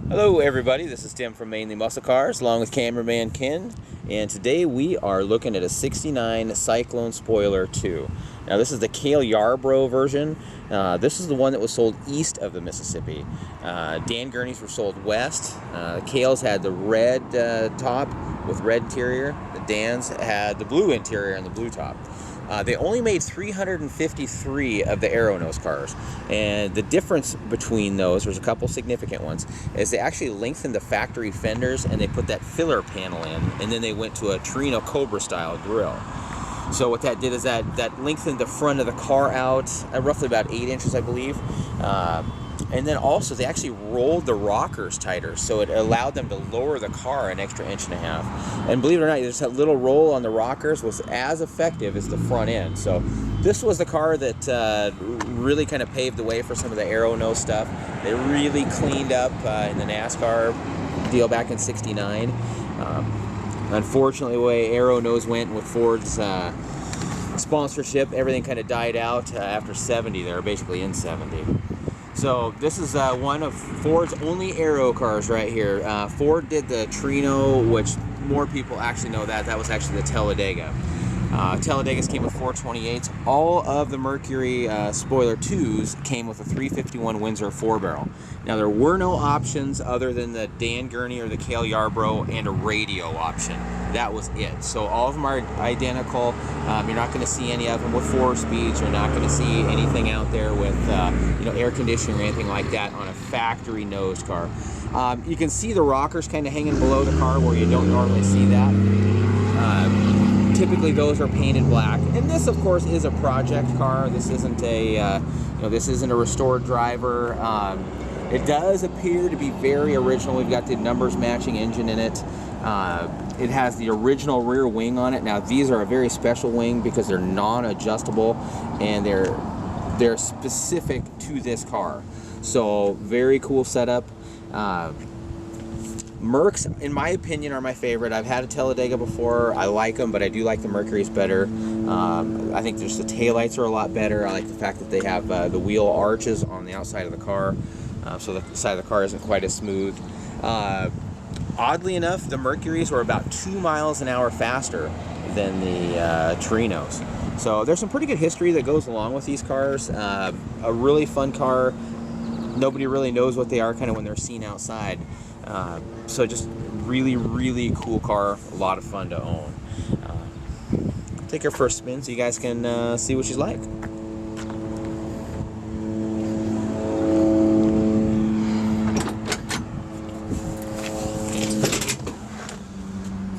Hello everybody, this is Tim from Mainly Muscle Cars along with Cameraman Ken, and today we are looking at a 69 Cyclone Spoiler 2. Now this is the Cale Yarborough version. This is the one that was sold east of the Mississippi. Dan Gurney's were sold west. Cale's had the red top with red interior. The Dan's had the blue interior and the blue top. They only made 353 of the Arrow nose cars, and the difference between those, there's a couple significant ones, is they actually lengthened the factory fenders and they put that filler panel in, and then they went to a Torino Cobra style grille. So what that did is that lengthened the front of the car out roughly about 8 inches, I believe. And then also they actually rolled the rockers tighter, so it allowed them to lower the car an extra 1.5 inches. And believe it or not, just that little roll on the rockers was as effective as the front end. So this was the car that really kind of paved the way for some of the Arrow nose stuff. They really cleaned up in the NASCAR deal back in '69. Unfortunately, the way Arrow nose went with Ford's sponsorship, everything kind of died out after '70. They were basically in '70. So this is one of Ford's only Arrow cars right here. Ford did the Torino, which more people actually know that was actually the Talladega. Talladegas came with 428s. All of the Mercury Spoiler 2s came with a 351 Windsor 4-barrel. Now there were no options other than the Dan Gurney or the Cale Yarborough and a radio option. That was it. So all of them are identical. You're not going to see any of them with 4 speeds. You're not going to see anything out there with air conditioning or anything like that on a factory nose car. You can see the rockers kind of hanging below the car where you don't normally see that. Typically those are painted black, and this of course is a project car. This isn't a this isn't a restored driver. It does appear to be very original. We've got the numbers matching engine in it. It has the original rear wing on it. Now these are a very special wing because they're non-adjustable and they're specific to this car. So very cool setup. Mercs, in my opinion, are my favorite. I've had a Talladega before. I like them, but I do like the Mercury's better. I think just the taillights are a lot better. I like the fact that they have the wheel arches on the outside of the car, so the side of the car isn't quite as smooth. Oddly enough, the Mercury's were about 2 miles an hour faster than the Torinos. So there's some pretty good history that goes along with these cars. A really fun car. Nobody really knows what they are kind of when they're seen outside. So just really, really cool car. A lot of fun to own. Take her for a spin so you guys can see what she's like.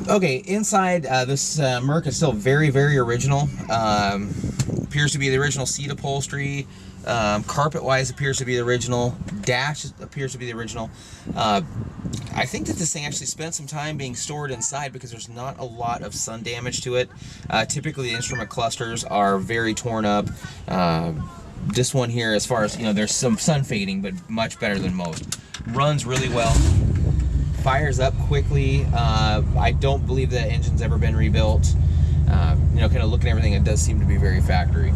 Okay, inside this Merc is still very, very original. Appears to be the original seat upholstery. Carpet-wise appears to be the original. Dash appears to be the original. I think that this thing actually spent some time being stored inside because there's not a lot of sun damage to it. Typically the instrument clusters are very torn up. This one here, as far as, there's some sun fading, but much better than most. Runs really well. Fires up quickly. I don't believe the engine's ever been rebuilt. Kind of looking at everything, it does seem to be very factory.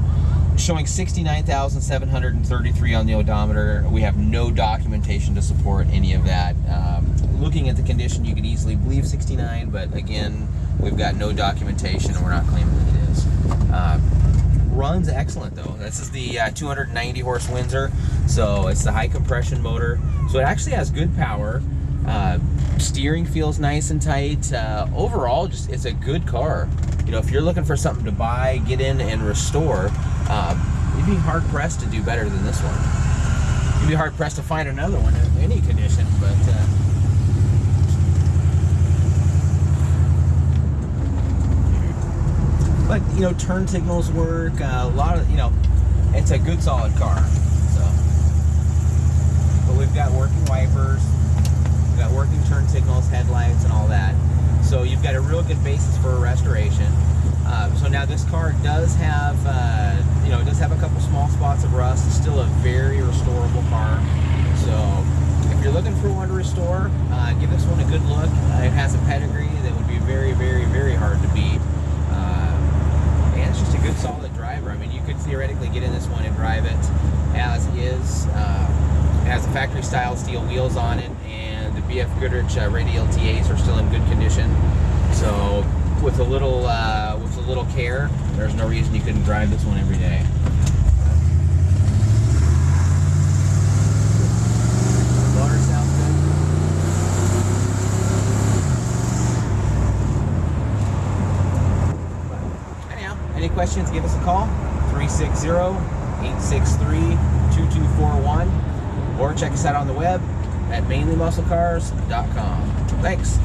Showing 69,733 on the odometer. We have no documentation to support any of that. Looking at the condition, you could easily believe 69, but again, we've got no documentation and we're not claiming that it is. Runs excellent though. This is the 290 horse Windsor, so it's the high compression motor. So it actually has good power. Steering feels nice and tight. Overall, it's a good car. If you're looking for something to buy, get in and restore, you'd be hard pressed to do better than this one. You'd be hard pressed to find another one in any condition, but turn signals work. A lot of it's a good solid car. So, but we've got working wipers. We've got working turn signals, headlights, and all that. So you've got a real good basis for a restoration. So now this car does have, it does have a couple small spots of rust. It's still a very restorable car. So if you're looking for one to restore, give this one a good look. It has a pedigree that would be very, very, very hard to beat. And it's just a good, solid driver. I mean, you could theoretically get in this one and drive it as is. It has the factory style steel wheels on it, and the BF Goodrich radial TAs are still in good condition. So with a little care, there's no reason you couldn't drive this one every day. Motor sounds good. But anyhow, any questions, give us a call, 360-863-2241, or check us out on the web at mainlymusclecars.com. Thanks.